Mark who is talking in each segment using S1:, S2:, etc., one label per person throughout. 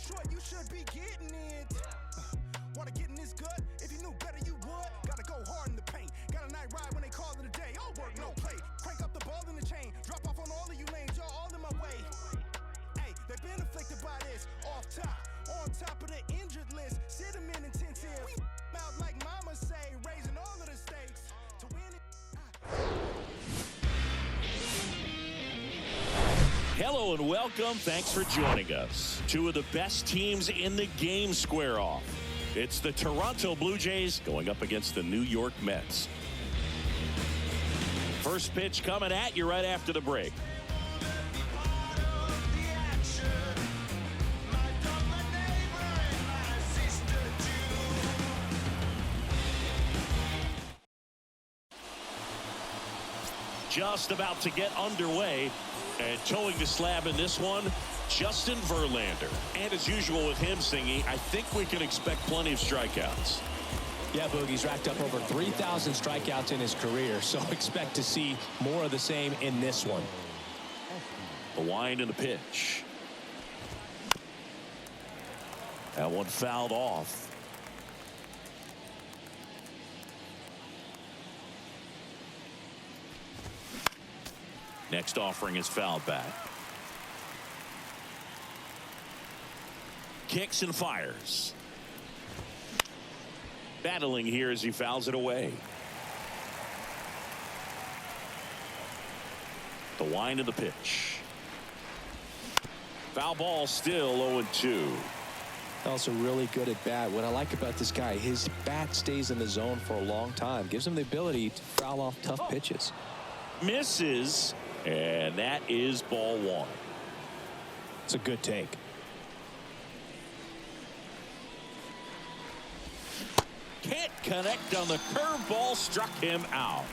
S1: short, you should be getting it. Wanna get in this gut? If you knew better, you would. Gotta go hard in the paint. Got a night ride when they call it a day. All work, no play. Crank up the ball in the chain. Drop off on all of you lanes. Y'all all in my way. Hey, they've been afflicted by this. Off top, on top of the injured list. Sit them in intensive. We out like mama say, raising all of the stakes to win it.
S2: Hello and welcome. Thanks for joining us. Two of the best teams in the game square off. It's the Toronto Blue Jays going up against the New York Mets. First pitch coming at you right after the break. Just about to get underway, and towing the slab in this one, Justin Verlander. And as usual with him, Singy, I think we can expect plenty of strikeouts.
S3: Yeah, Boogie's racked up over 3,000 strikeouts in his career, so expect to see more of the same in this one.
S2: The wind and the pitch. That one fouled off. Next offering is fouled back. Kicks and fires. Battling here as he fouls it away. The wind of the pitch. Foul ball, still 0-2.
S3: Also really good at bat. What I like about this guy, his bat stays in the zone for a long time. Gives him the ability to foul off tough pitches.
S2: Misses, and that is ball one.
S3: It's a good take.
S2: Can't connect on the curveball, struck him out.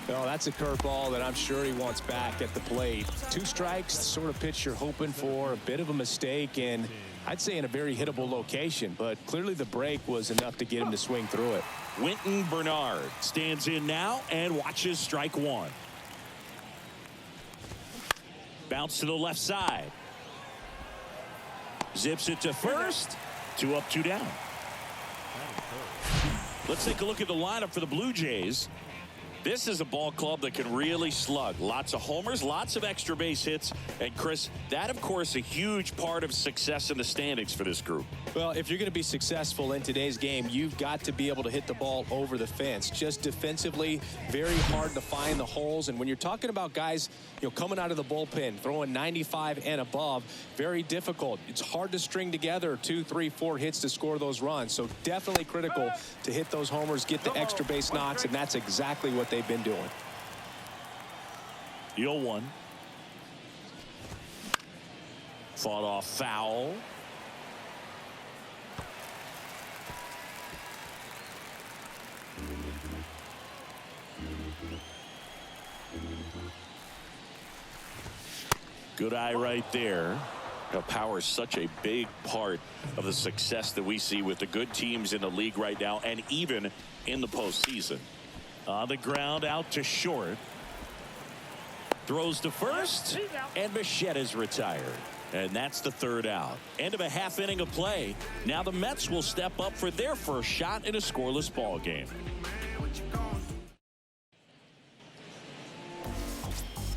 S3: Well, that's a curveball that I'm sure he wants back at the plate. Two strikes, the sort of pitch you're hoping for. A bit of a mistake, and I'd say in a very hittable location, but clearly the break was enough to get him to swing through it.
S2: Winton Bernard stands in now and watches strike one. Bounce to the left side. Zips it to first. 2 up, 2 down. Let's take a look at the lineup for the Blue Jays. This is a ball club that can really slug. Lots of homers, lots of extra base hits. And Chris, that of course a huge part of success in the standings for this group.
S3: Well, if you're going to be successful in today's game, you've got to be able to hit the ball over the fence. Just defensively, very hard to find the holes. And when you're talking about guys, coming out of the bullpen, throwing 95 and above, very difficult. It's hard to string together 2, 3, 4 hits to score those runs. So definitely critical to hit those homers, get the extra base knocks, and that's exactly what they've been doing.
S2: The 0-1. Fought off foul. Good eye right there. Power is such a big part of the success that we see with the good teams in the league right now, and even in the postseason. On the ground, out to short. Throws to first, and Bichette is retired. And that's the third out. End of a half inning of play. Now the Mets will step up for their first shot in a scoreless ball game.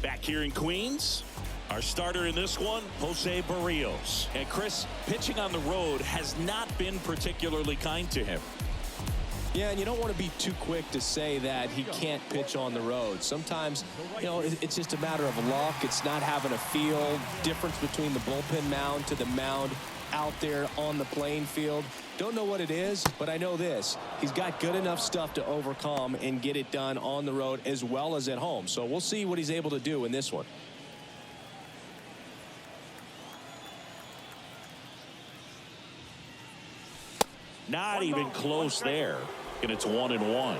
S2: Back here in Queens, our starter in this one, Jose Barrios. And Chris, pitching on the road has not been particularly kind to him.
S3: Yeah, and you don't want to be too quick to say that he can't pitch on the road. Sometimes, it's just a matter of luck. It's not having a feel. Difference between the bullpen mound to the mound out there on the playing field. Don't know what it is, but I know this. He's got good enough stuff to overcome and get it done on the road as well as at home. So we'll see what he's able to do in this one.
S2: Not even close there. And it's 1-1.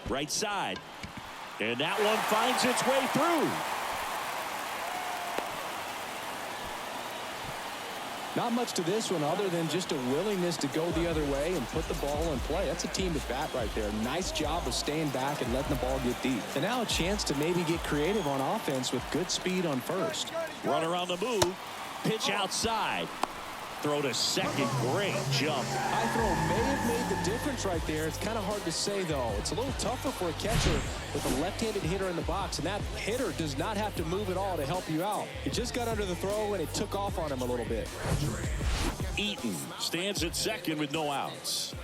S2: Right side. And that one finds its way through.
S3: Not much to this one other than just a willingness to go the other way and put the ball in play. That's a team at bat right there. Nice job of staying back and letting the ball get deep. And now a chance to maybe get creative on offense with good speed on first.
S2: Runner on the move. Pitch outside. Throw to second. Great jump.
S3: High throw may have made the difference right there. It's kind of hard to say, though. It's a little tougher for a catcher with a left-handed hitter in the box, and that hitter does not have to move at all to help you out. He just got under the throw, and it took off on him a little bit.
S2: Eaton stands at second with no outs.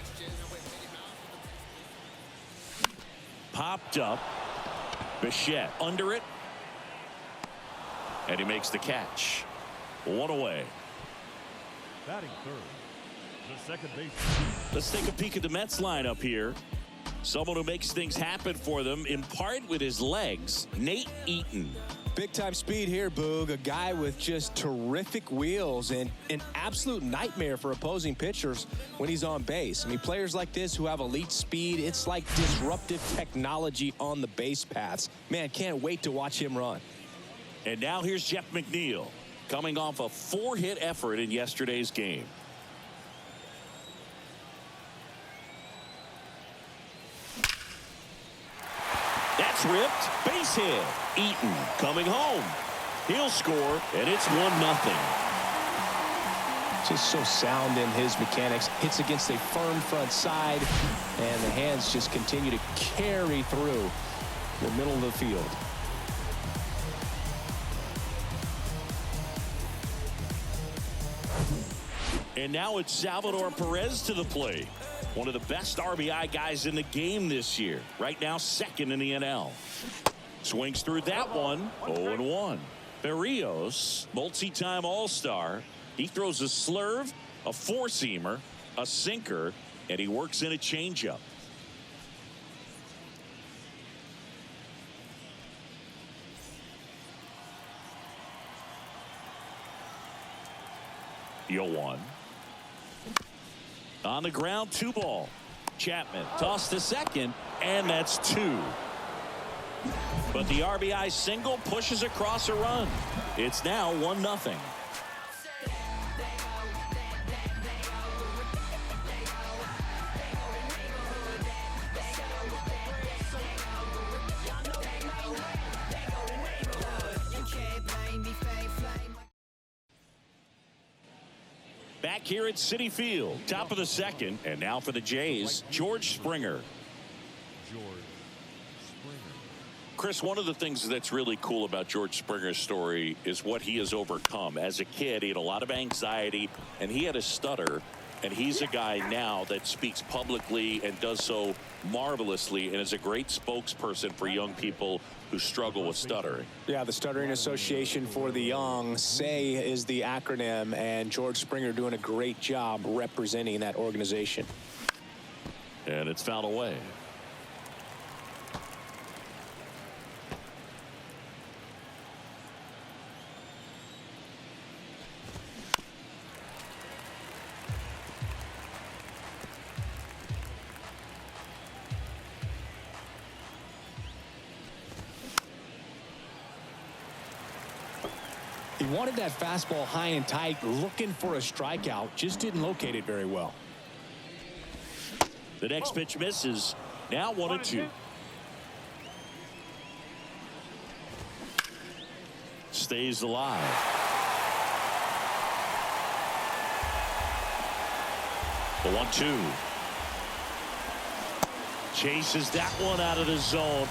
S2: Popped up. Bichette under it. And he makes the catch. One away.
S4: Batting third, the second baseman.
S2: Let's take a peek at the Mets lineup here. Someone who makes things happen for them, in part with his legs, Nate Eaton.
S3: Big-time speed here, Boog. A guy with just terrific wheels and an absolute nightmare for opposing pitchers when he's on base. I mean, players like this who have elite speed, it's like disruptive technology on the base paths. Man, can't wait to watch him run.
S2: And now here's Jeff McNeil, coming off a 4-hit effort in yesterday's game. That's ripped. Base hit. Eaton coming home. He'll score, and it's 1-0.
S3: Just so sound in his mechanics. Hits against a firm front side, and the hands just continue to carry through the middle of the field.
S2: And now it's Salvador Perez to the plate. One of the best RBI guys in the game this year. Right now, second in the NL. Swings through that one. 0-1. Berrios, multi-time All-Star. He throws a slurve, a four-seamer, a sinker, and he works in a changeup. Yoan. On the ground, 2 ball. Chapman tossed to second, and that's 2. But the RBI single pushes across a run. It's now 1-0. Back here at Citi Field, top of the second, and now for the Jays, George Springer. Chris, one of the things that's really cool about George Springer's story is what he has overcome. As a kid, he had a lot of anxiety, and he had a stutter, and he's a guy now that speaks publicly and does so marvelously and is a great spokesperson for young people who struggle with stuttering.
S3: Yeah, the Stuttering Association for the Young, SAY is the acronym, and George Springer doing a great job representing that organization.
S2: And it's fouled away.
S3: He wanted that fastball high and tight, looking for a strikeout, just didn't locate it very well.
S2: The next pitch misses. Now 1-2. Stays alive. The 1-2. Chases that one out of the zone.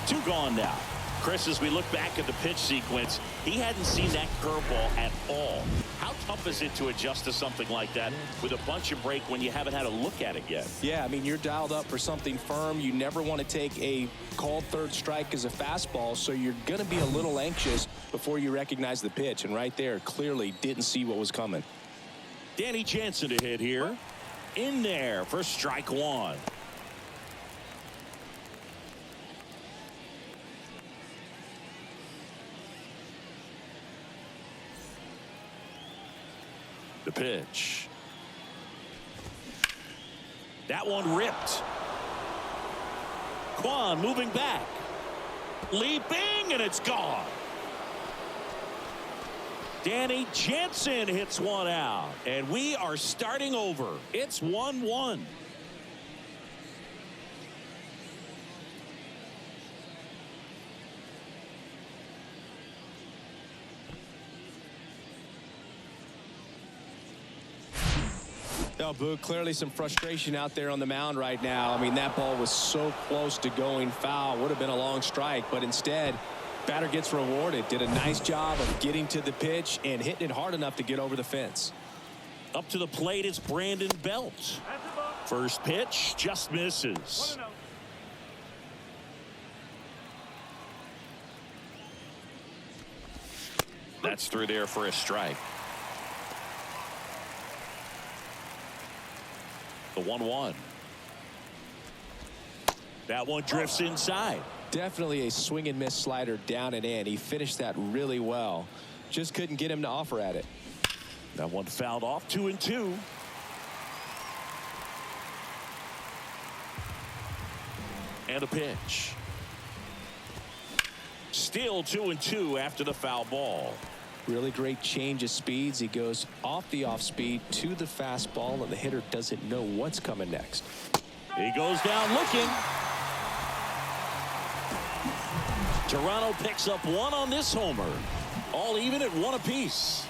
S2: 2 gone now. Chris, as we look back at the pitch sequence, he hadn't seen that curveball at all. How tough is it to adjust to something like that with a bunch of break when you haven't had a look at it yet?
S3: Yeah, I mean, you're dialed up for something firm. You never want to take a called third strike as a fastball, so you're going to be a little anxious before you recognize the pitch. And right there, clearly didn't see what was coming.
S2: Danny Jansen to hit here. In there for strike 1. The pitch. That one ripped. Kwan moving back. Leaping, and it's gone. Danny Jansen hits one out, and we are starting over. It's 1-1.
S3: No, Boog, clearly some frustration out there on the mound right now. I mean, that ball was so close to going foul. Would have been a long strike, but instead, batter gets rewarded. Did a nice job of getting to the pitch and hitting it hard enough to get over the fence.
S2: Up to the plate, it's Brandon Belt. First pitch just misses. That's through there for a strike. The 1-1. That one drifts inside.
S3: Definitely a swing and miss slider down and in. He finished that really well. Just couldn't get him to offer at it.
S2: That one fouled off. 2-2. And a pitch. Still 2-2 after the foul ball.
S3: Really great change of speeds. He goes off the off speed to the fastball, and the hitter doesn't know what's coming next.
S2: He goes down looking. Toronto picks up one on this homer. All even at one apiece.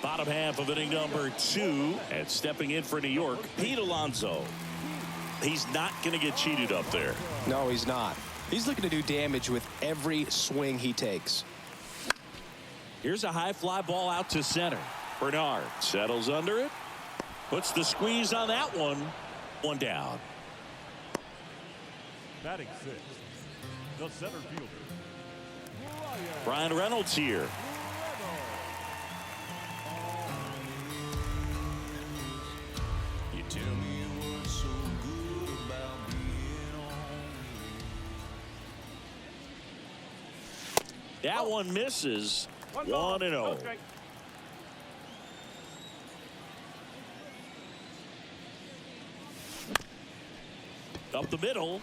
S2: Bottom half of inning number 2, and stepping in for New York, Pete Alonso. He's not going to get cheated up there.
S3: No, he's not. He's looking to do damage with every swing he takes.
S2: Here's a high fly ball out to center. Bernard settles under it. Puts the squeeze on that one. One down.
S4: Batting 6th, the center fielder,
S2: Brian Reynolds here. That one misses. 1-0. Up the middle.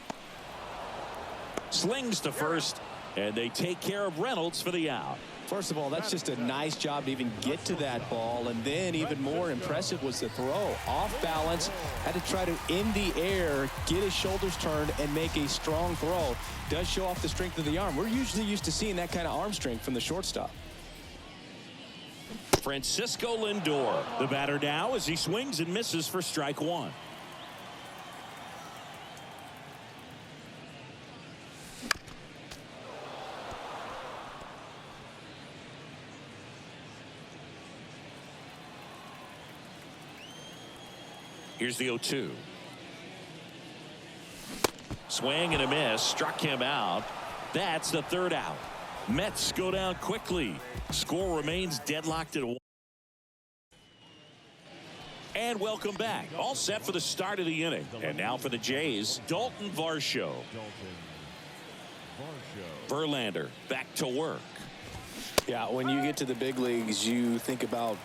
S2: Slings to first, and they take care of Reynolds for the out.
S3: First of all, that's just a nice job to even get to that ball, and then even more impressive was the throw. Off balance, had to try to in the air, get his shoulders turned, and make a strong throw. Does show off the strength of the arm. We're usually used to seeing that kind of arm strength from the shortstop.
S2: Francisco Lindor, the batter now as he swings and misses for strike one. Here's the 0-2. Swing and a miss. Struck him out. That's the third out. Mets go down quickly. Score remains deadlocked at 1. And welcome back. All set for the start of the inning. And now for the Jays, Dalton Varsho. Verlander back to work.
S3: Yeah, when you get to the big leagues, you think about,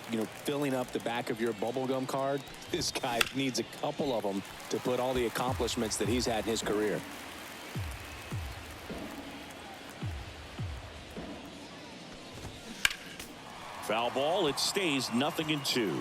S3: filling up the back of your bubblegum card. This guy needs a couple of them to put all the accomplishments that he's had in his career.
S2: Foul ball. It stays 0-2.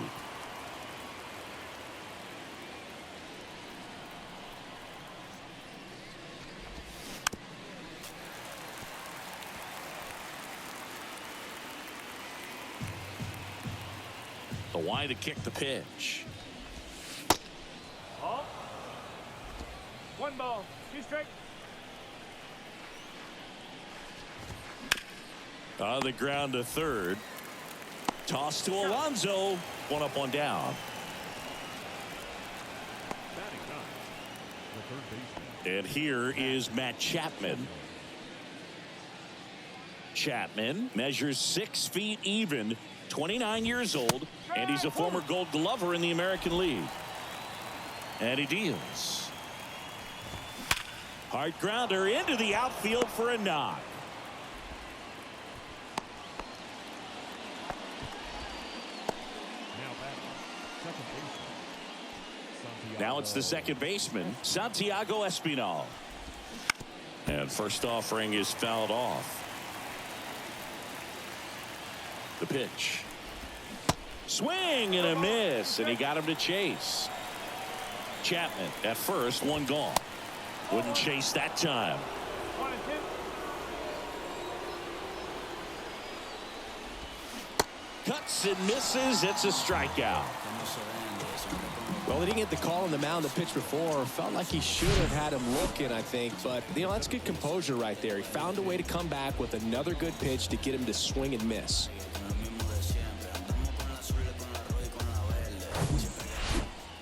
S2: The wide to kick the pitch.
S4: Oh. 1 ball, 2 strikes.
S2: On the ground to third. Toss to Alonso. 1 up, 1 down.
S4: Batting 9, the third baseman.
S2: And here is Matt Chapman. Chapman measures 6 feet even, 29 years old, and he's a former Gold Glover in the American League. And he deals. Hard grounder into the outfield for a knock. Now it's the second baseman, Santiago Espinal. And first offering is fouled off. The pitch. Swing and a miss, and he got him to chase. Chapman at first, one gone. Wouldn't chase that time. Cuts and misses. It's a strikeout.
S3: Well, he didn't get the call on the mound the pitch before. Felt like he should have had him looking, I think. But, that's good composure right there. He found a way to come back with another good pitch to get him to swing and miss.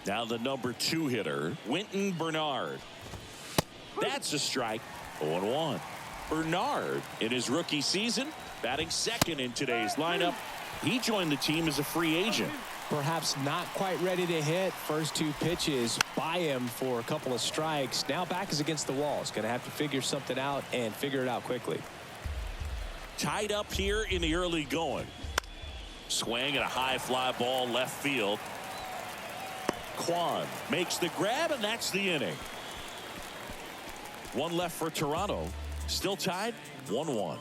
S2: Now the number 2 hitter, Winton Bernard. That's a strike. 0-1. Bernard, in his rookie season, batting second in today's lineup. He joined the team as a free agent.
S3: Perhaps not quite ready to hit. First 2 pitches by him for a couple of strikes. Now back is against the wall. He's going to have to figure something out and figure it out quickly.
S2: Tied up here in the early going. Swing and a high fly ball left field. Kwan makes the grab, and that's the inning. One left for Toronto. Still tied 1-1.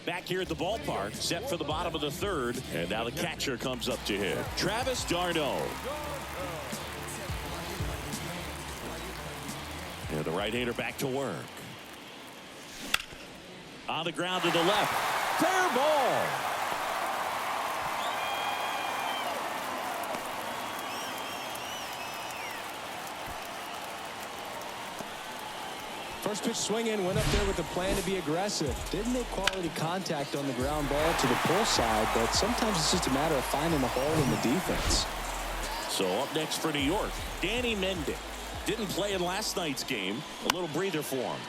S2: Back here at the ballpark, set for the bottom of the third, and now the catcher comes up to hit. Travis d'Arnaud. And the right-hander back to work. On the ground to the left. Fair ball.
S3: First pitch swinging, went up there with a plan to be aggressive. Didn't make quality contact on the ground ball to the pull side, but sometimes it's just a matter of finding the hole in the defense.
S2: So up next for New York, Danny Mendick. Didn't play in last night's game. A little breather for him.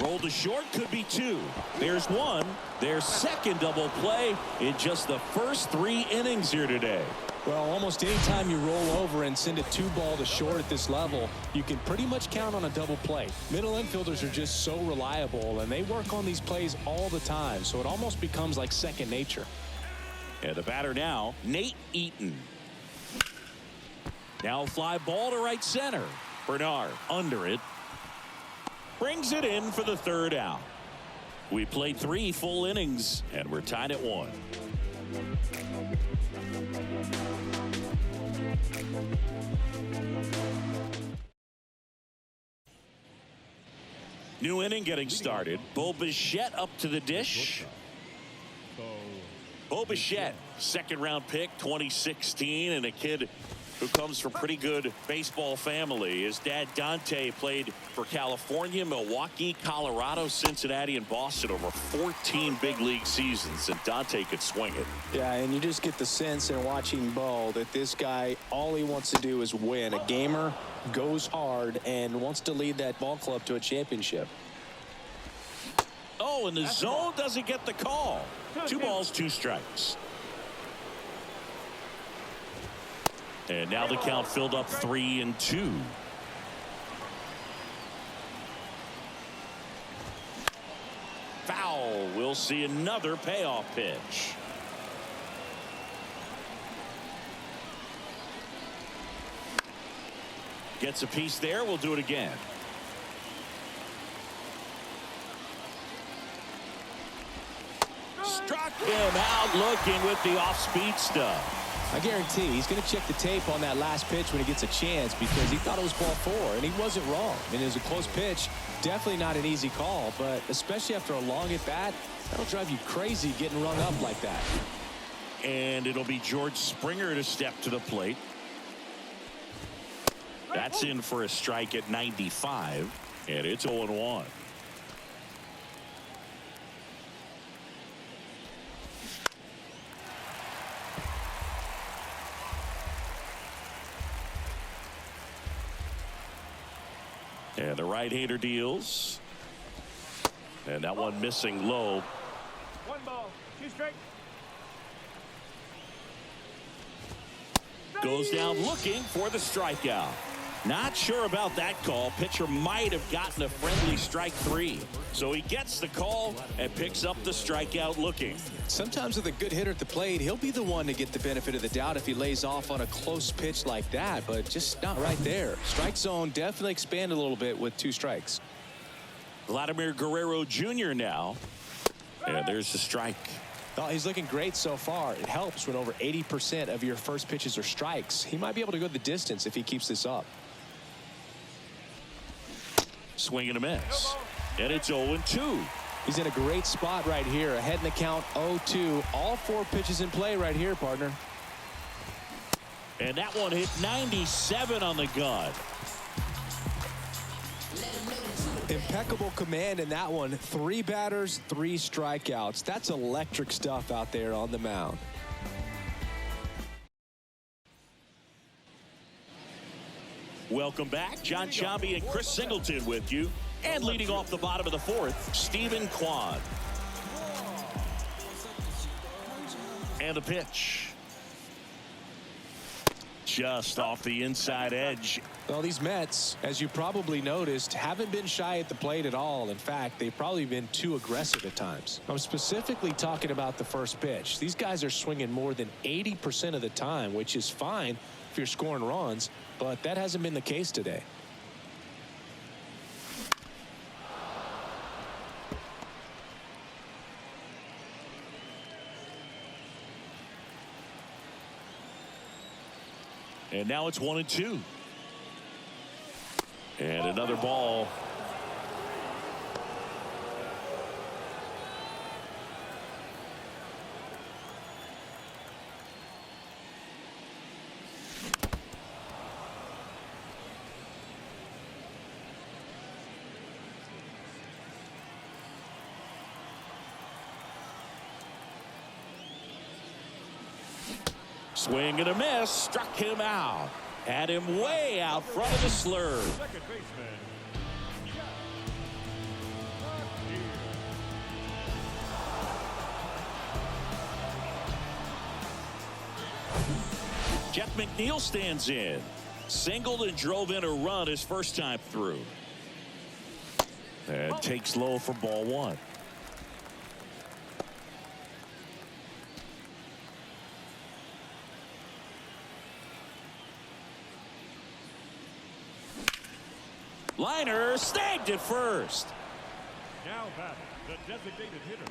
S2: Rolled to short, could be 2. There's 1. Their second double play in just the first 3 innings here today.
S3: Well, almost any time you roll over and send a 2-ball to short at this level, you can pretty much count on a double play. Middle infielders are just so reliable, and they work on these plays all the time, so it almost becomes like second nature.
S2: And the batter now, Nate Eaton. Now fly ball to right center. Bernard under it. Brings it in for the third out. We played 3 full innings, and we're tied at 1. New inning getting started. Bo Bichette up to the dish. Bo Bichette, second-round pick, 2016, and a kid who comes from pretty good baseball family. His dad, Dante, played for California, Milwaukee, Colorado, Cincinnati, and Boston over 14 big league seasons, and Dante could swing it.
S3: Yeah, and you just get the sense in watching Bo that this guy, all he wants to do is win. A gamer, goes hard, and wants to lead that ball club to a championship.
S2: Oh, and the zone doesn't get the call. 2 balls, 2 strikes. And now the count filled up 3-2. Foul. We'll see another payoff pitch. Gets a piece there. We'll do it again. Struck him out looking with the off-speed stuff.
S3: I guarantee he's going to check the tape on that last pitch when he gets a chance, because he thought it was ball 4, and he wasn't wrong. I mean, it was a close pitch. Definitely not an easy call, but especially after a long at-bat, that'll drive you crazy getting rung up like that.
S2: And it'll be George Springer to step to the plate. That's in for a strike at 95, and it's 0-1. And the right-hander deals. And that one missing low.
S5: 1 ball, 2 strikes.
S2: Goes down looking for the strikeout. Not sure about that call. Pitcher might have gotten a friendly strike 3. So he gets the call and picks up the strikeout looking.
S3: Sometimes with a good hitter at the plate, he'll be the one to get the benefit of the doubt if he lays off on a close pitch like that, but just not right there. Strike zone definitely expanded a little bit with 2 strikes.
S2: Vladimir Guerrero Jr. now. And there's the strike.
S3: Oh, he's looking great so far. It helps when over 80% of your first pitches are strikes. He might be able to go the distance if he keeps this up.
S2: Swing and a miss. And it's 0-2.
S3: He's in a great spot right here. Ahead in the count 0-2. All 4 pitches in play right here, partner.
S2: And that one hit 97 on the gun.
S3: Impeccable command in that one. 3 batters, 3 strikeouts. That's electric stuff out there on the mound.
S2: Welcome back. John Chambi and Chris Singleton with you. And leading off the bottom of the 4th, Stephen Kwan. And the pitch. Just off the inside edge.
S3: Well, these Mets, as you probably noticed, haven't been shy at the plate at all. In fact, they've probably been too aggressive at times. I'm specifically talking about the first pitch. These guys are swinging more than 80% of the time, which is fine if you're scoring runs, but that hasn't been the case today.
S2: And now it's 1-2. And another ball. Swing and a miss. Struck him out. Had him way out front of the slurve.
S4: Second baseman.
S2: Jeff McNeil stands in. Singled and drove in a run his first time through. And takes low for ball 1. Liner snagged at first.
S4: Now batting the designated hitter.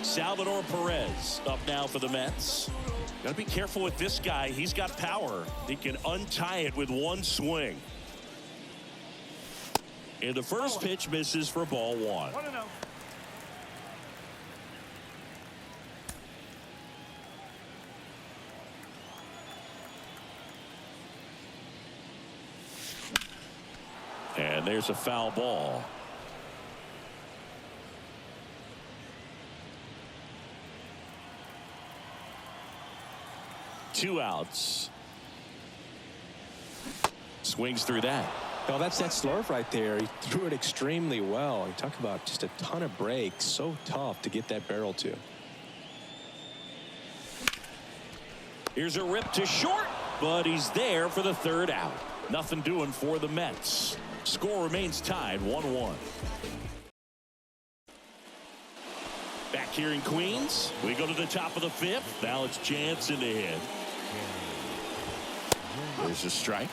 S2: Salvador Perez up now for the Mets. Got to be careful with this guy. He's got power. He can untie it with one swing. And the first pitch misses for ball 1.
S5: 1-0.
S2: And there's a foul ball. Two outs. Swings through that.
S3: Well, that's that slurve right there. He threw it extremely well. You talk about just a ton of breaks. So tough to get that barrel to.
S2: Here's a rip to short, but he's there for the 3rd out. Nothing doing for the Mets. Score remains tied 1-1. Back here in Queens, we go to the top of the 5th. Now it's Jansen to hit. There's a strike.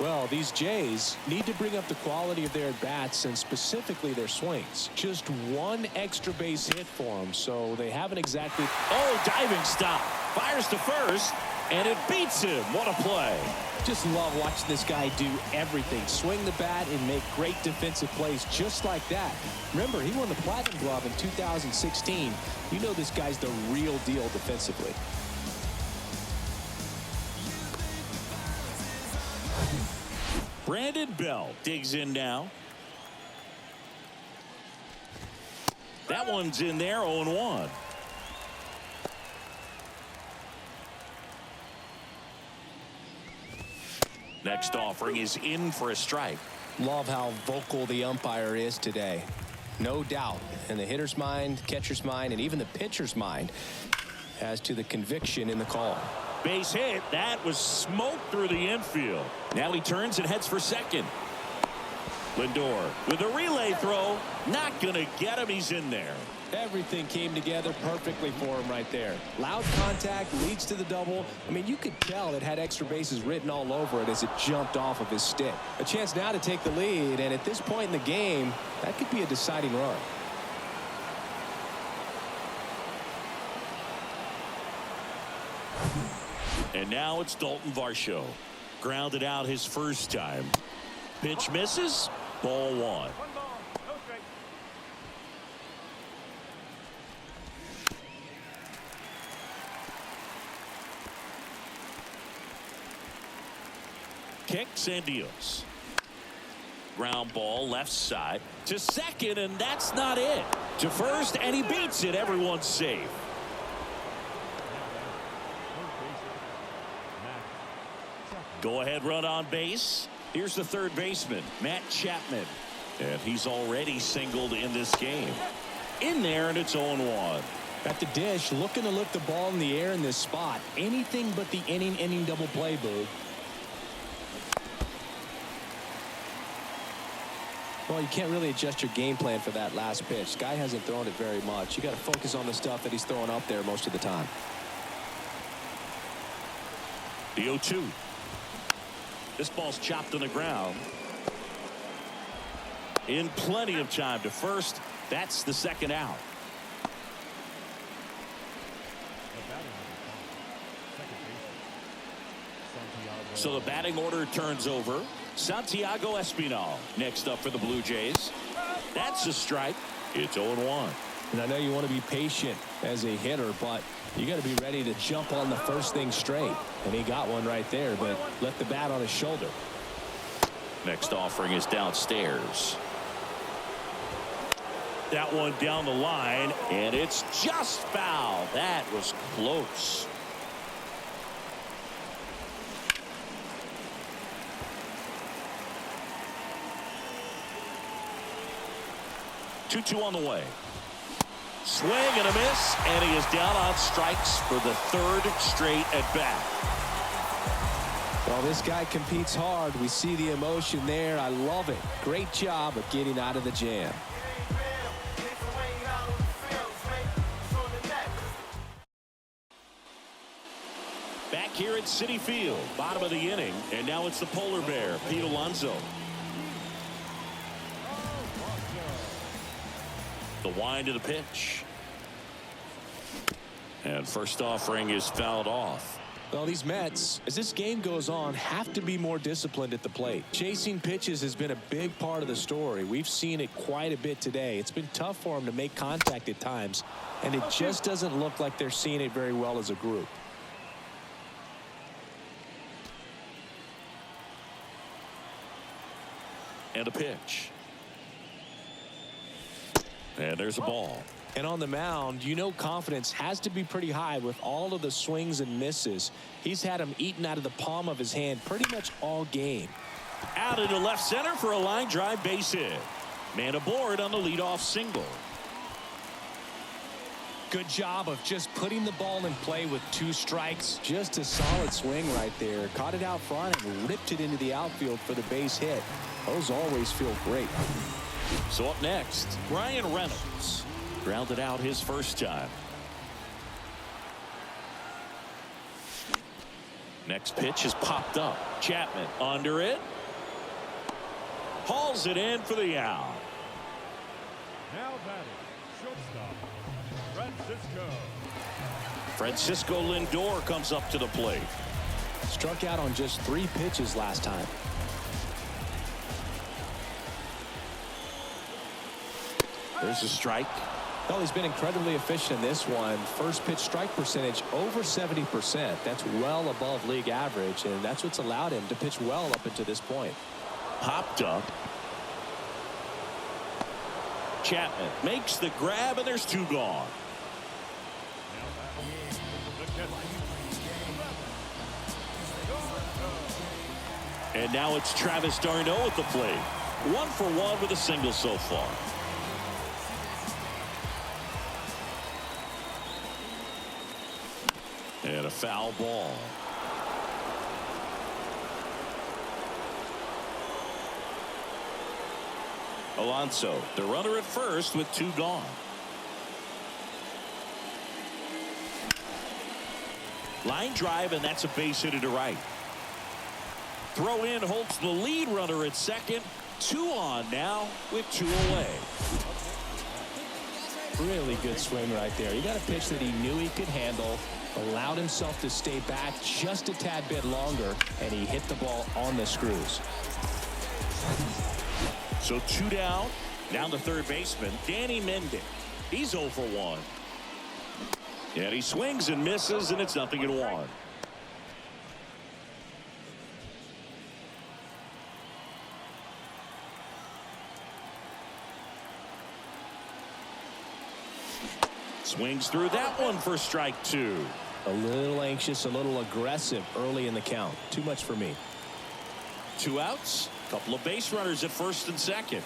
S3: Well, these Jays need to bring up the quality of their at-bats and specifically their swings. Just one extra base hit for them, so they haven't exactly...
S2: Oh, diving stop. Fires to first, and it beats him. What a play.
S3: Just love watching this guy do everything. Swing the bat and make great defensive plays just like that. Remember, he won the Platinum Glove in 2016. You know this guy's the real deal defensively.
S2: Brandon Bell digs in now. That one's in there, 0-1. Next offering is in for a strike.
S3: Love how vocal the umpire is today. No doubt in the hitter's mind, catcher's mind, and even the pitcher's mind. as to the conviction in the call.
S2: Base hit. That was smoked through the infield. Now he turns and heads for second. Lindor with a relay throw. Not going to get him. He's in there.
S3: Everything came together perfectly for him right there. Loud contact leads to the double. I mean, you could tell it had extra bases written all over it as it jumped off of his stick. A chance now to take the lead, and at this point in the game, that could be a deciding run.
S2: And now it's Dalton Varsho. Grounded out his first time. Pitch misses. Ball one.
S5: 1 ball, no strike.
S2: Kicks and deals. Ground ball left side to second, and that's not it. To first, and he beats it. Everyone's safe. Go ahead run on base. Here's the third baseman, Matt Chapman. And he's already singled in this game. In there, and it's 0-1.
S3: At the dish, looking to lift the ball in the air in this spot. Anything but the inning double play, Boog. Well, you can't really adjust your game plan for that last pitch. Guy hasn't thrown it very much. You got to focus on the stuff that he's throwing up there most of the time.
S2: The 0-2. This ball's chopped on the ground. In plenty of time to first. That's the second out. So the batting order turns over. Santiago Espinal next up for the Blue Jays. That's a strike. It's 0-1.
S3: And I know you want to be patient as a hitter, but you got to be ready to jump on the first thing straight. And he got one right there, but left the bat on his shoulder.
S2: Next offering is downstairs. That one down the line, and it's just foul. That was close. Two on the way. Swing and a miss, and he is down on strikes for the third straight at bat.
S3: Well, this guy competes hard. We see the emotion there. I love it. Great job of getting out of the jam.
S2: Back here at Citi Field, bottom of the inning, and now it's the polar bear, Pete Alonso. The wind of the pitch. And first offering is fouled off.
S3: Well, these Mets, as this game goes on, have to be more disciplined at the plate. Chasing pitches has been a big part of the story. We've seen it quite a bit today. It's been tough for them to make contact at times, and it just doesn't look like they're seeing it very well as a group.
S2: And a pitch. And there's a ball.
S3: And on the mound, you know confidence has to be pretty high with all of the swings and misses. He's had them eaten out of the palm of his hand pretty much all game.
S2: Out into left center for a line drive base hit. Man aboard on the leadoff single.
S3: Good job of just putting the ball in play with 2 strikes. Just a solid swing right there. Caught it out front and ripped it into the outfield for the base hit. Those always feel great.
S2: So up next, Brian Reynolds. Grounded out his first time. Next pitch is popped up. Chapman under it. Hauls it in for the out.
S4: Now batting, shortstop,
S2: Francisco Lindor comes up to the plate.
S3: Struck out on just 3 pitches last time.
S2: There's a strike.
S3: Well, he's been incredibly efficient in this one. First pitch strike percentage over 70%. That's well above league average, and that's what's allowed him to pitch well up until this point.
S2: Popped up. Chapman makes the grab, and there's 2 gone. And now it's Travis d'Arnaud at the plate. 1 for 1 with a single so far. And a foul ball. Alonso, the runner at first with 2 gone. Line drive, and that's a base hit to right. Throw in holds the lead runner at second. 2 on now with 2 away.
S3: Really good swing right there. He got a pitch that he knew he could handle, allowed himself to stay back just a tad bit longer, and he hit the ball on the screws.
S2: So 2 down. Down to third baseman Danny Mendick. He's 0 for 1. And he swings and misses, and it's 0-1. Swings through that one for strike 2.
S3: A little anxious, a little aggressive early in the count. Too much for me.
S2: 2 outs. Couple of base runners at first and second.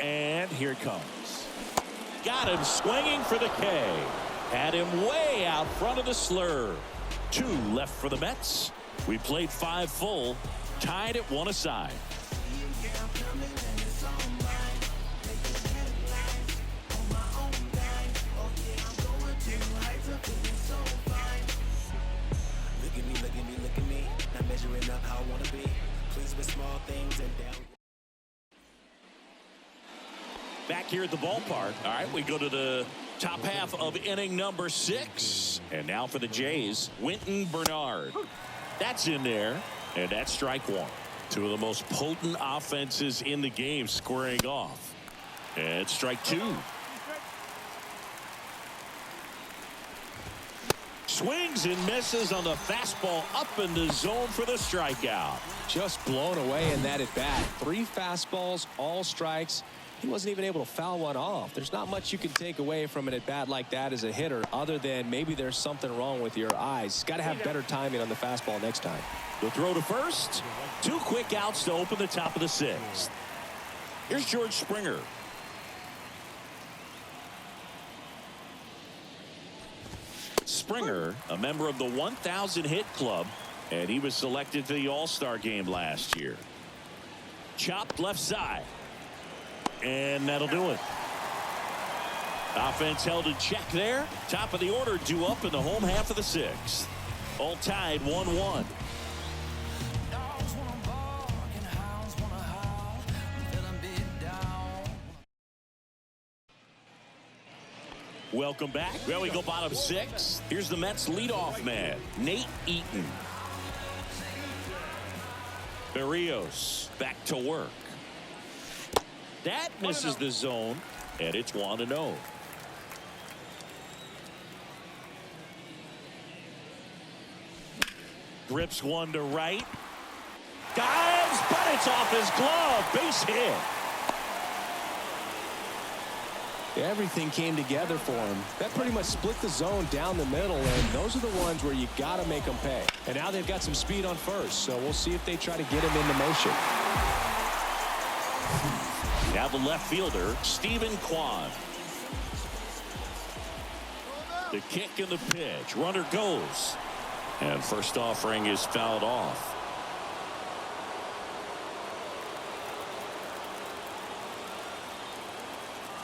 S2: And here it comes. Got him swinging for the K. Had him way out front of the slur. 2 left for the Mets. We played 5 full. Tied at 1 aside.
S6: Look at me. Not measuring up how I want to be. Pleased with small things and down.
S2: Back here at the ballpark. All right, we go to the top half of inning number 6. And now for the Jays, Winton Bernard. That's in there, and that's strike 1. 2 of the most potent offenses in the game squaring off. And strike 2. Swings and misses on the fastball up in the zone for the strikeout.
S3: Just blown away in that at bat. 3 fastballs, all strikes. He wasn't even able to foul one off. There's not much you can take away from an at bat like that as a hitter, other than maybe there's something wrong with your eyes. Got to have better timing on the fastball next time.
S2: The throw to first. 2 quick outs to open the top of the 6th. Here's George Springer. Springer, a member of the 1,000 hit club, and he was selected to the All-Star game last year. Chopped left side. And that'll do it. Offense held in check there. Top of the order due up in the home half of the 6th. All tied 1-1. Welcome back. Well, we go bottom 6. Here's the Mets leadoff man, Nate Eaton. Berrios back to work. That misses the zone, and it's 1-0. Grips one to right. Dives, but it's off his glove. Base hit.
S3: Everything came together for him. That pretty much split the zone down the middle, and those are the ones where you got to make them pay. And now they've got some speed on first, so we'll see if they try to get him into motion.
S2: Now the left fielder, Stephen Kwan. The kick and the pitch. Runner goes. And first offering is fouled off.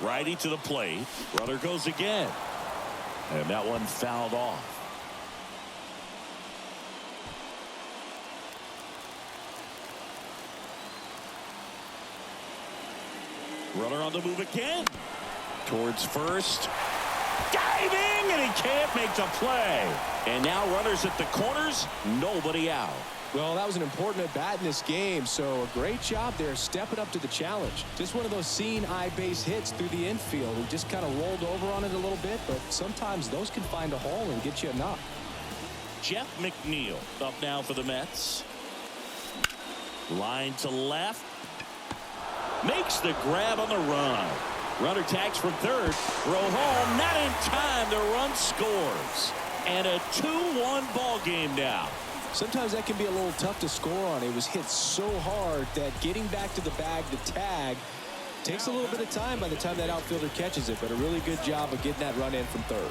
S2: Righty to the plate. Runner goes again. And that one fouled off. Runner on the move again. Towards first. Diving, and he can't make the play. And now runners at the corners. Nobody out.
S3: Well, that was an important at bat in this game, so a great job there stepping up to the challenge. Just one of those seeing eye base hits through the infield. He just kind of rolled over on it a little bit, but sometimes those can find a hole and get you a knock.
S2: Jeff McNeil up now for the Mets. Line to left. Makes the grab on the run. Runner tags from third. Throw home. Not in time. The run scores. and a 2-1 ball game now.
S3: Sometimes that can be a little tough to score on. It was hit so hard that getting back to the bag to tag takes a little bit of time by the time that outfielder catches it, but a really good job of getting that run in from third.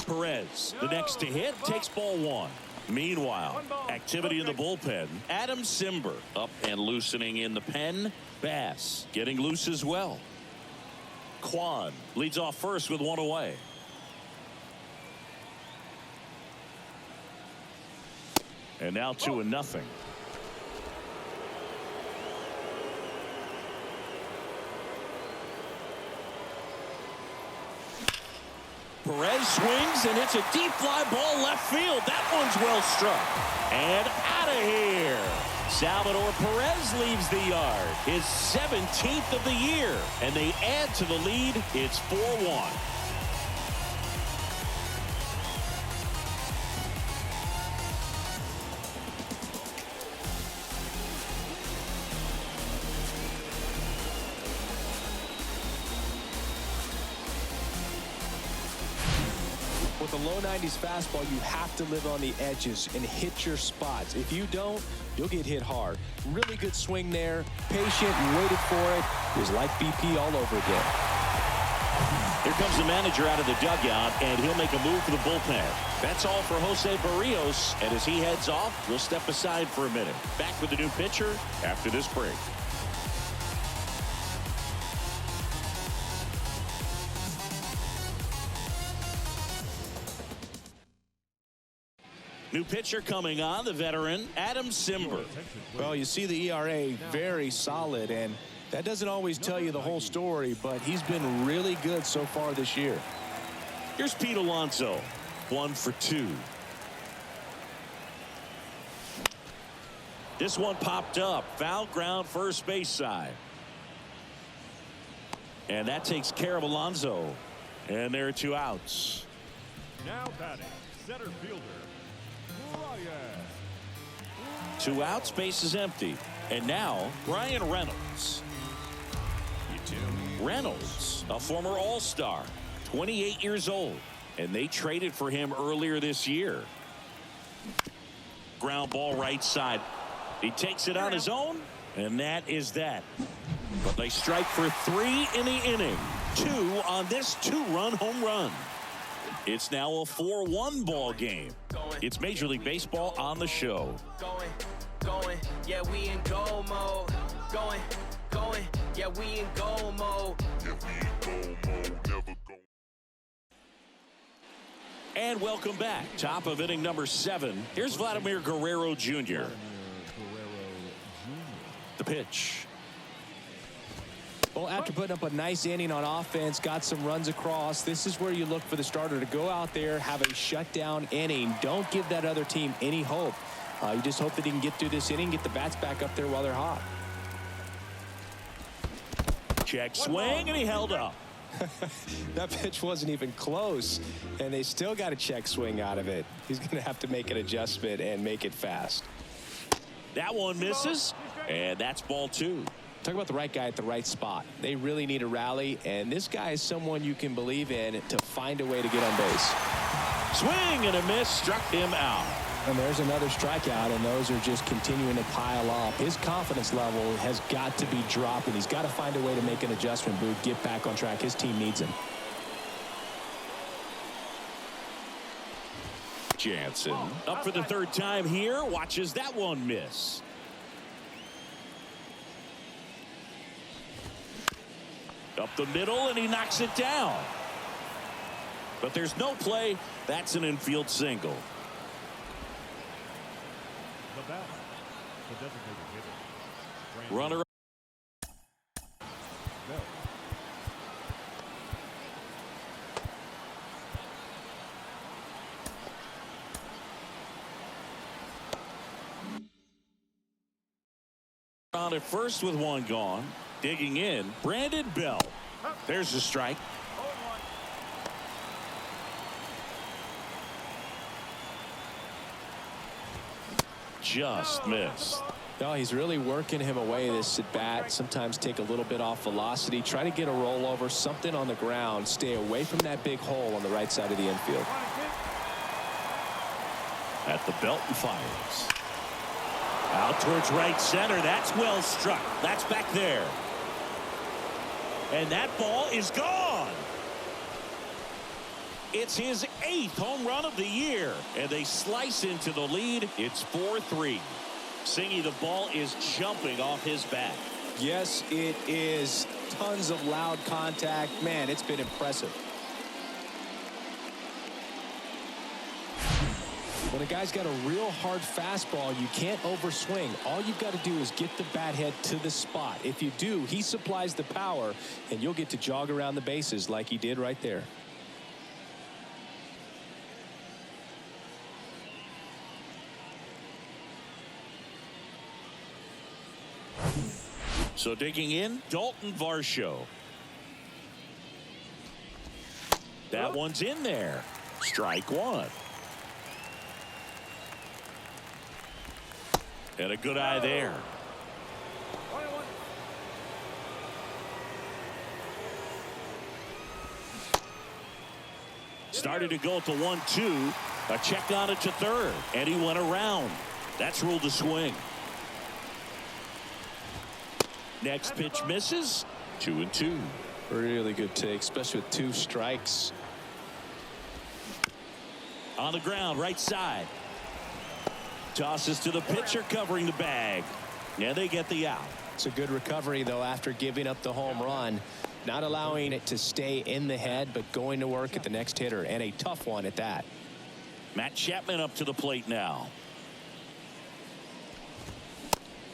S2: Perez, the next to hit, takes ball one. Meanwhile, activity in the bullpen. Adam Simber up and loosening in the pen. Bass getting loose as well. Kwan leads off first with one away. And now 2-0. Perez swings, and it's a deep fly ball left field. That one's well struck. And out of here. Salvador Perez leaves the yard. His 17th of the year. And they add to the lead. It's 4-1.
S3: With a low 90s fastball, you have to live on the edges and hit your spots. If you don't, you'll get hit hard. Really good swing there. Patient, waited for it. It was like BP all over again.
S2: Here comes the manager out of the dugout, and he'll make a move for the bullpen. That's all for Jose Barrios, and as he heads off, we'll step aside for a minute. Back with the new pitcher after this break. New pitcher coming on, the veteran, Adam Simber.
S3: Well, you see the ERA very solid, and that doesn't always tell you the whole story, but he's been really good so far this year.
S2: Here's Pete Alonso, 1 for 2. This one popped up, foul ground first base side. And that takes care of Alonso. And there are 2 outs.
S4: Now batting, center fielder,
S2: 2 outs, base is empty. And now, Ryan Reynolds. Reynolds, a former All-Star, 28 years old. And they traded for him earlier this year. Ground ball right side. He takes it on his own, and that is that. But they strike for 3 in the inning. 2 on this 2-run home run. It's now a 4-1 ball game. It's Major League Baseball on the show.
S6: Going, yeah, we in go mode. Going, yeah, we in go mode.
S2: And welcome back. Top of inning number 7. Here's Vladimir Guerrero Jr. The pitch.
S3: Well, after putting up a nice inning on offense, got some runs across, this is where you look for the starter to go out there, have a shutdown inning. Don't give that other team any hope. You just hope that he can get through this inning, get the bats back up there while they're hot.
S2: Check swing, and he held up.
S3: That pitch wasn't even close, and they still got a check swing out of it. He's going to have to make an adjustment and make it fast.
S2: That one misses, and that's ball 2.
S3: Talk about the right guy at the right spot. They really need a rally, and this guy is someone you can believe in to find a way to get on base.
S2: Swing and a miss, struck him out.
S3: And there's another strikeout, and those are just continuing to pile up. His confidence level has got to be dropping. He's got to find a way to make an adjustment, Boog, get back on track. His team needs him.
S2: Jansen up for the 3rd time here, watches that one miss. Up the middle, and he knocks it down. But there's no play. That's an infield single.
S4: the batter, the designated hitter.
S2: Runner. On at first with one gone. Digging in, Brandon Bell. There's the strike. Just missed.
S3: No, he's really working him away this at bat. Sometimes take a little bit off velocity. Try to get a rollover, something on the ground. Stay away from that big hole on the right side of the infield.
S2: At the belt and fires. Out towards right center. That's well struck. That's back there. And that ball is gone. It's his 8th home run of the year. And they slice into the lead. It's 4-3. Singy, the ball is jumping off his bat.
S3: Yes, it is. Tons of loud contact. Man, it's been impressive. When a guy's got a real hard fastball, you can't overswing. All you've got to do is get the bat head to the spot. If you do, he supplies the power, and you'll get to jog around the bases like he did right there.
S2: So digging in, Dalton Varsho. That one's in there. Strike one. And a good eye there. Started to go at the 1-2. A check on it to third. And he went around. That's ruled a swing. Next pitch misses. 2-2.
S3: Really good take, especially with 2 strikes.
S2: On the ground, right side. Tosses to the pitcher, covering the bag. Yeah, they get the out.
S3: It's a good recovery, though, after giving up the home run. Not allowing it to stay in the head, but going to work at the next hitter, and a tough one at that.
S2: Matt Chapman up to the plate now.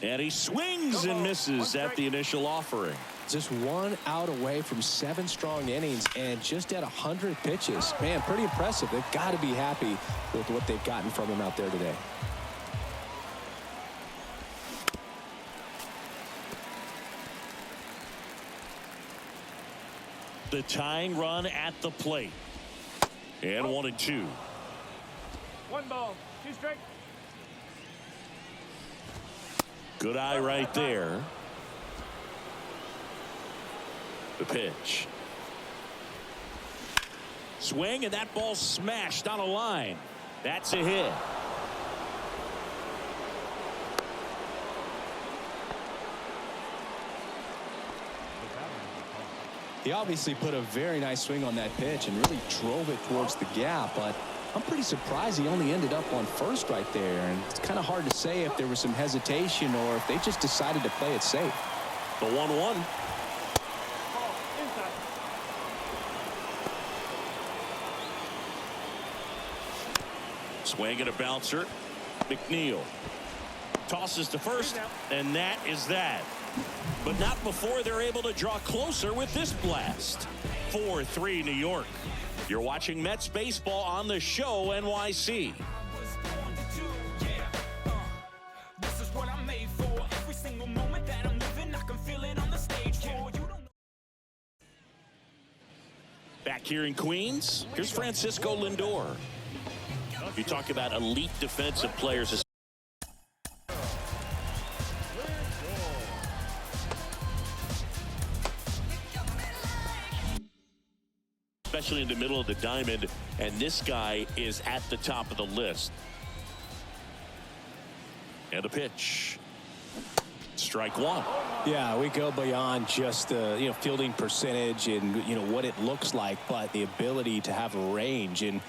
S2: And he swings and misses at the initial offering.
S3: Just 1 out away from 7 strong innings and just at 100 pitches. Man, pretty impressive. They've got to be happy with what they've gotten from him out there today.
S2: The tying run at the plate. And 1-2.
S5: 1 ball, 2 strikes.
S2: Good eye right there. The pitch. Swing, and that ball smashed on a line. That's a hit.
S3: He obviously put a very nice swing on that pitch and really drove it towards the gap, but I'm pretty surprised he only ended up on first right there. And it's kind of hard to say if there was some hesitation or if they just decided to play it safe.
S2: The 1-1. Swing and a bouncer. McNeil tosses to first, and that is that. But not before they're able to draw closer with this blast. 4-3 New York. You're watching Mets baseball on the show, NYC. Back here in Queens, here's Francisco Lindor. You talk about elite defensive players. Especially in the middle of the diamond, and this guy is at the top of the list. And a pitch. Strike one.
S3: Yeah, we go beyond just the fielding percentage and what it looks like, but the ability to have a range and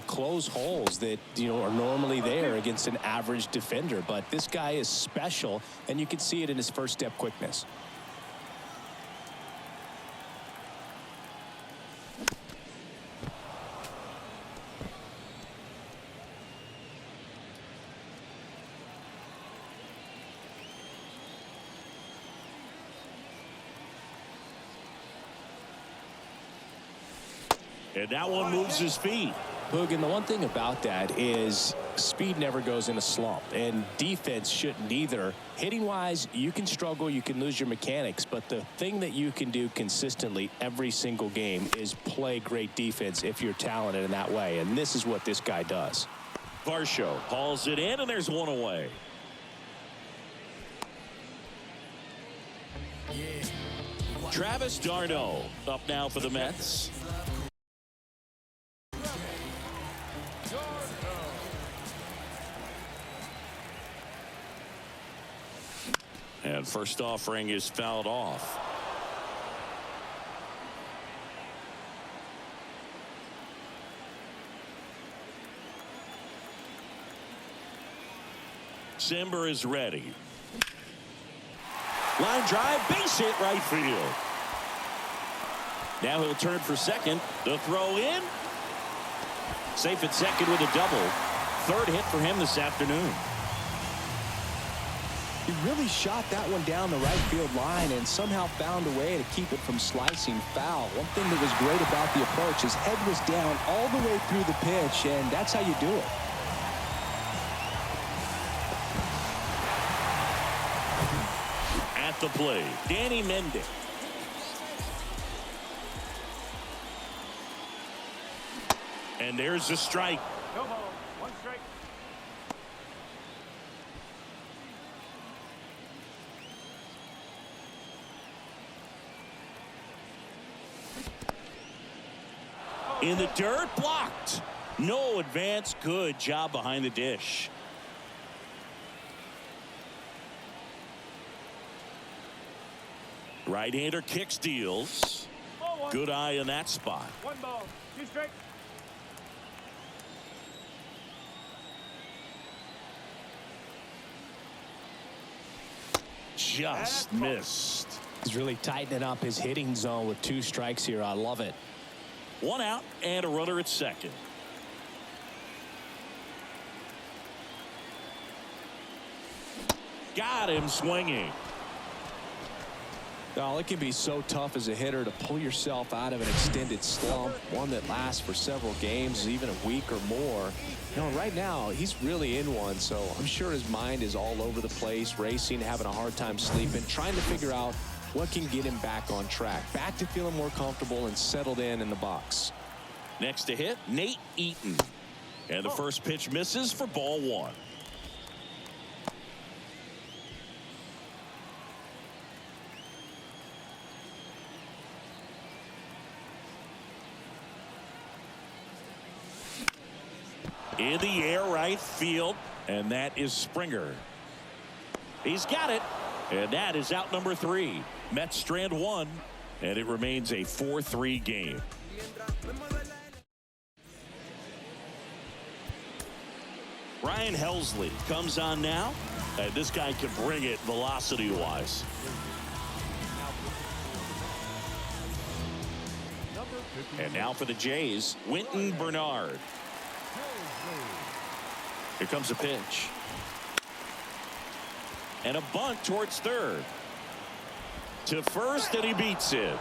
S3: close holes that are normally there against an average defender. But this guy is special, and you can see it in his first step quickness.
S2: And that one moves his feet.
S3: Boog, and the one thing about that is speed never goes in a slump, and defense shouldn't either. Hitting-wise, you can struggle, you can lose your mechanics, but the thing that you can do consistently every single game is play great defense if you're talented in that way, and this is what this guy does.
S2: Varsho hauls it in, and there's one away. Travis d'Arnaud up now for the Mets. And first offering is fouled off. Simber is ready. Line drive, base hit right field. Now he'll turn for second. The throw in. Safe at second with a double. Third hit for him this afternoon.
S3: He really shot that one down the right field line and somehow found a way to keep it from slicing foul. One thing that was great about the approach, his head was down all the way through the pitch, and that's how you do it.
S2: At the plate, Danny Mendick. And there's a strike.
S5: No ball. One strike.
S2: In the dirt, blocked. No advance. Good job behind the dish. Right-hander kick steals. Good eye in that spot.
S5: One ball. Two strikes.
S2: Just missed.
S3: He's really tightening up his hitting zone with 2 strikes here. I love it.
S2: 1 out and a runner at second. Got him swinging.
S3: Oh, it can be so tough as a hitter to pull yourself out of an extended slump, one that lasts for several games, even a week or more. You know, right now, he's really in one, so I'm sure his mind is all over the place, racing, having a hard time sleeping, trying to figure out what can get him back on track, back to feeling more comfortable and settled in the box.
S2: Next to hit, Nate Eaton. And the first pitch misses for ball 1. In the air, right field, and that is Springer. He's got it, and that is out number 3. Mets strand 1, and it remains a 4-3 game. Ryan Helsley comes on now, and this guy can bring it velocity-wise. And now for the Jays, Winton Bernard. Here comes a pitch. And a bunt towards third. To first, and he beats it.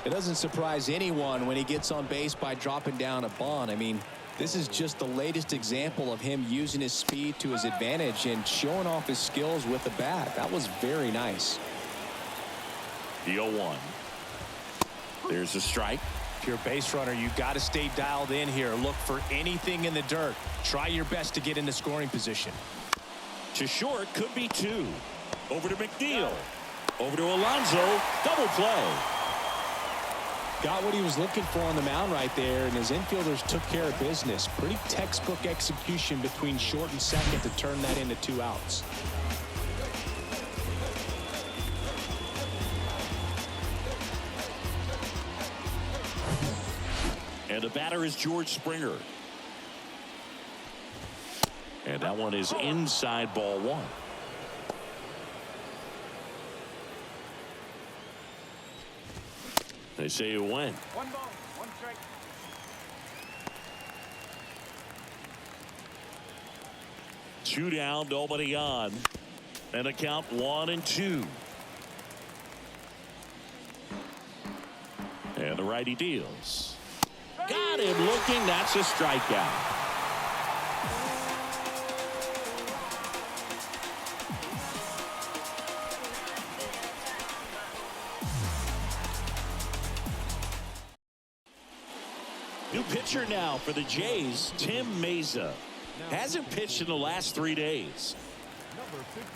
S3: It doesn't surprise anyone when he gets on base by dropping down a bunt. I mean, this is just the latest example of him using his speed to his advantage and showing off his skills with the bat. That was very nice.
S2: The 0-1. There's a strike.
S3: If you're a base runner, you got to stay dialed in here. Look for anything in the dirt. Try your best to get into scoring position.
S2: To short, could be 2. Over to McNeil. Over to Alonso. Double play.
S3: Got what he was looking for on the mound right there, and his infielders took care of business. Pretty textbook execution between short and second to turn that into 2 outs.
S2: And the batter is George Springer. And that one is inside ball 1. They say you win.
S5: One ball. One strike.
S2: Two down, nobody on. And a count 1-2. And the righty deals. Got him looking. That's a strikeout. New pitcher now for the Jays, Tim Mesa. Hasn't pitched in the last 3 days.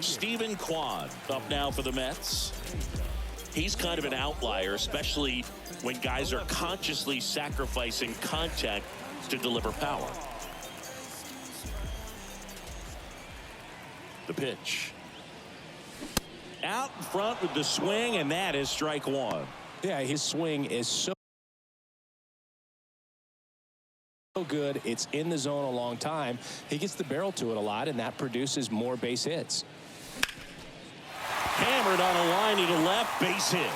S2: Stephen Kwan up now for the Mets. He's kind of an outlier, especially when guys are consciously sacrificing contact to deliver power. The pitch. Out in front with the swing, and that is strike one.
S3: Yeah, his swing is so good. It's in the zone a long time. He gets the barrel to it a lot, and that produces more base hits.
S2: Hammered on a line to the left, base hit.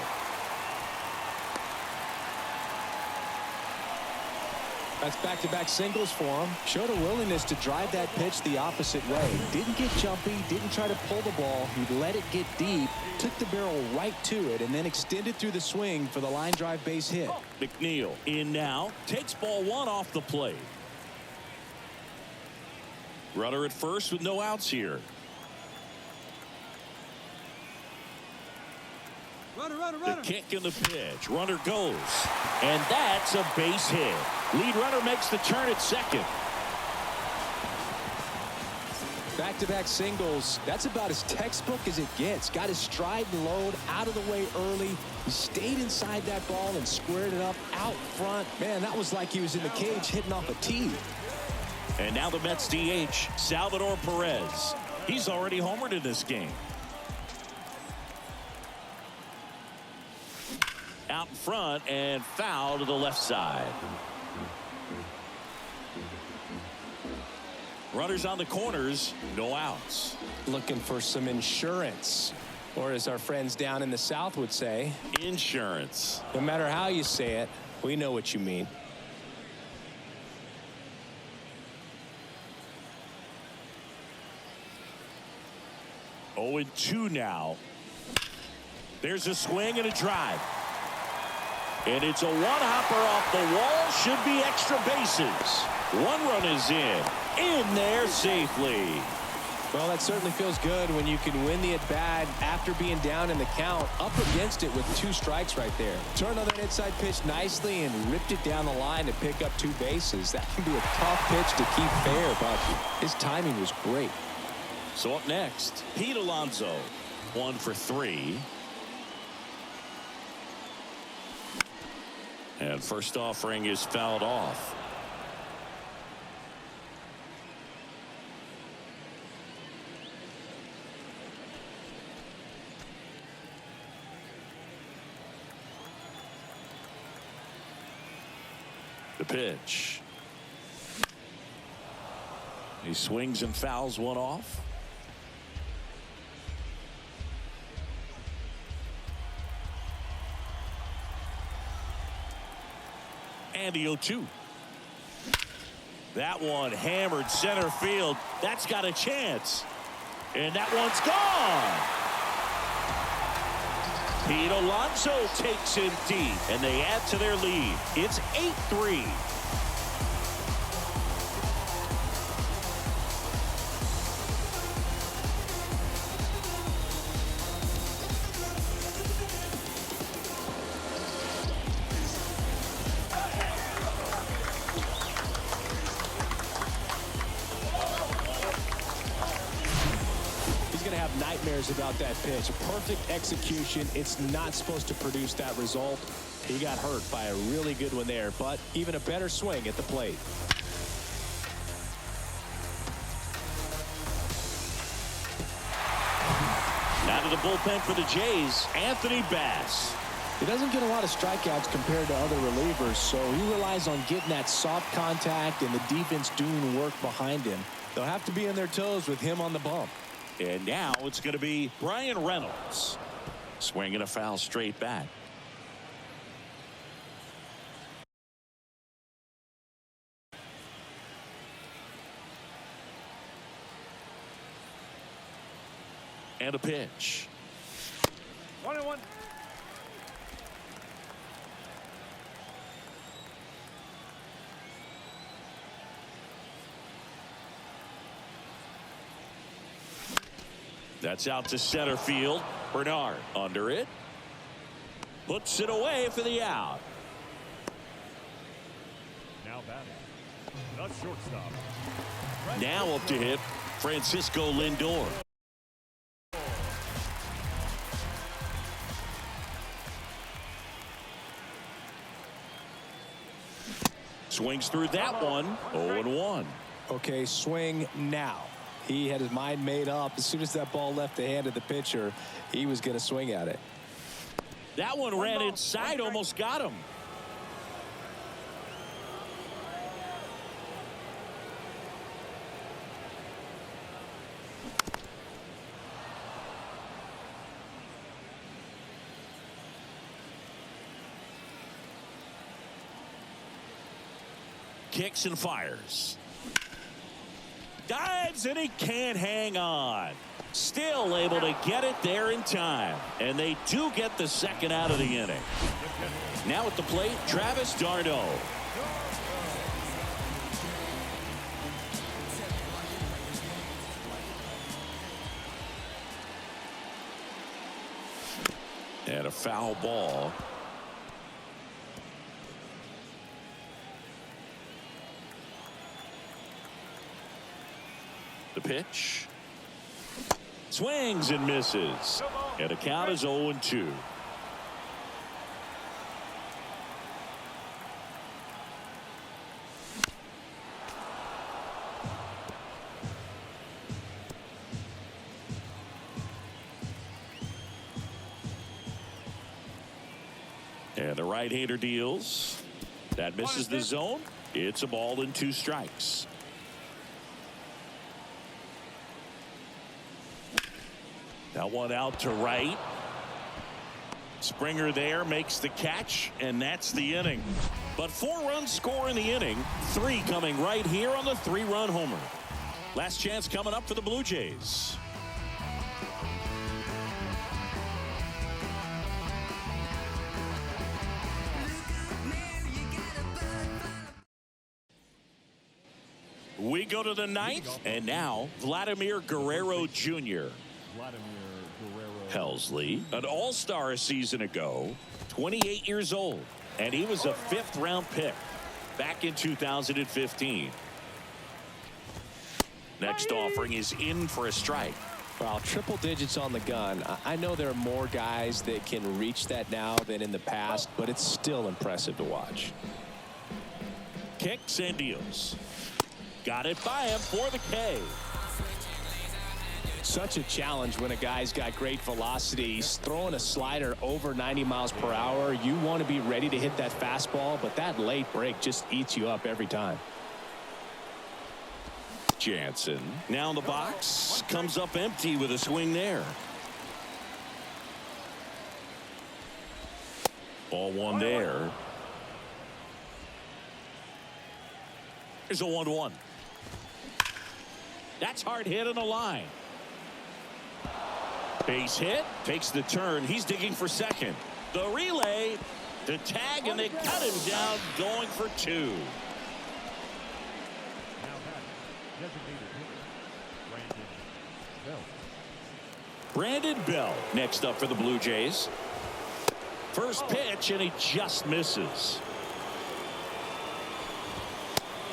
S3: That's back-to-back singles for him. Showed a willingness to drive that pitch the opposite way. Didn't get jumpy, didn't try to pull the ball. He let it get deep, took the barrel right to it, and then extended through the swing for the line drive base hit.
S2: McNeil in now, takes ball one off the plate. Runner at first with no outs here. The kick and the pitch. Runner goes. And that's a base hit. Lead runner makes the turn at second.
S3: Back-to-back singles. That's about as textbook as it gets. Got his stride and load out of the way early. He stayed inside that ball and squared it up out front. Man, that was like he was in the cage hitting off a tee.
S2: And now the Mets DH, Salvador Perez. He's already homered in this game. Out in front and foul to the left side. Runners on the corners, no outs.
S3: Looking for some insurance, or as our friends down in the South would say,
S2: insurance.
S3: No matter how you say it, we know what you mean.
S2: Oh, and 2 now. There's a swing and a drive. And it's a one-hopper off the wall. Should be extra bases. One run is in there safely.
S3: Well, that certainly feels good when you can win the at-bat after being down in the count, up against it with 2 strikes right there. Turned on that inside pitch nicely and ripped it down the line to pick up 2 bases. That can be a tough pitch to keep fair, but his timing was great.
S2: So up next, Pete Alonso, 1 for 3. And first offering is fouled off. The pitch. He swings and fouls one off. And the 0-2. That one hammered center field. That's got a chance. And that one's gone. Pete Alonso takes him deep, and they add to their lead. It's 8-3.
S3: Nightmares about that pitch. Perfect execution. It's not supposed to produce that result. He got hurt by a really good one there, but even a better swing at the plate.
S2: Out of the bullpen for the Jays, Anthony Bass.
S3: He doesn't get a lot of strikeouts compared to other relievers, so he relies on getting that soft contact and the defense doing work behind him. They'll have to be on their toes with him on the bump.
S2: And now it's going to be Brian Reynolds. Swinging a foul straight back. And a pitch.
S5: 1-1.
S2: That's out to center field. Bernard under it. Puts it away for the out.
S4: Now batting, the shortstop.
S2: Now up to hit Francisco Lindor. Swings through that one. 0-1.
S3: Okay, swing now. He had his mind made up. As soon as that ball left the hand of the pitcher, he was going to swing at it.
S2: That one ran inside, almost got him. Kicks and fires. Dives, and he can't hang on. Still able to get it there in time. And they do get the second out of the inning. Now at the plate, Travis d'Arnaud. And a foul ball. The pitch. Swings and misses. And the count is 0-2. And the right-hander deals. That misses the zone. It's a ball and 2 strikes. That one out to right. Springer there makes the catch, and that's the inning. But 4 runs score in the inning. 3 coming right here on the 3-run homer. Last chance coming up for the Blue Jays. We go to the 9th, and now Vladimir Guerrero Jr. Helsley, an all-star a season ago, 28 years old, and he was a 5th-round pick back in 2015. Next offering is in for a strike.
S3: Well, triple digits on the gun. I know there are more guys that can reach that now than in the past, but it's still impressive to watch.
S2: Kicks and deals. Got it by him for the K.
S3: Such a challenge when a guy's got great velocity. He's throwing a slider over 90 miles per hour. You want to be ready to hit that fastball, but that late break just eats you up every time.
S2: Jansen now in the box, comes up empty with a swing there. Ball 1 there. There's a 1-1. That's hard hit on the line. Base hit, takes the turn. He's digging for second. The relay, the tag, and they cut him down, going for 2. Brandon Bell next up for the Blue Jays. First pitch, and he just misses.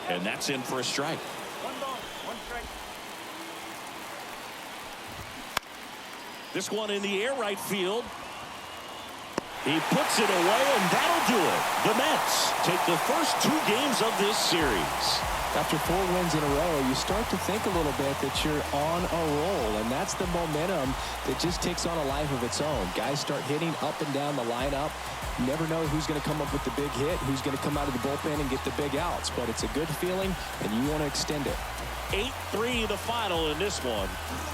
S2: And that's in for a strike.
S5: 1 ball, 1 strike.
S2: This one in the air, right field. He puts it away, and that'll do it. The Mets take the first 2 games of this series.
S3: After 4 wins in a row, you start to think a little bit that you're on a roll, and that's the momentum that just takes on a life of its own. Guys start hitting up and down the lineup. You never know who's going to come up with the big hit, who's going to come out of the bullpen and get the big outs, but it's a good feeling, and you want to extend it.
S2: 8-3 the final in this one.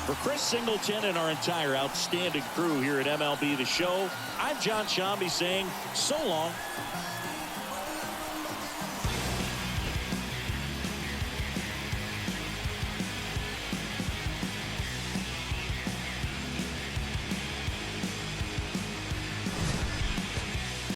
S2: For Chris Singleton and our entire outstanding crew here at MLB The Show, I'm John Shambi saying so long.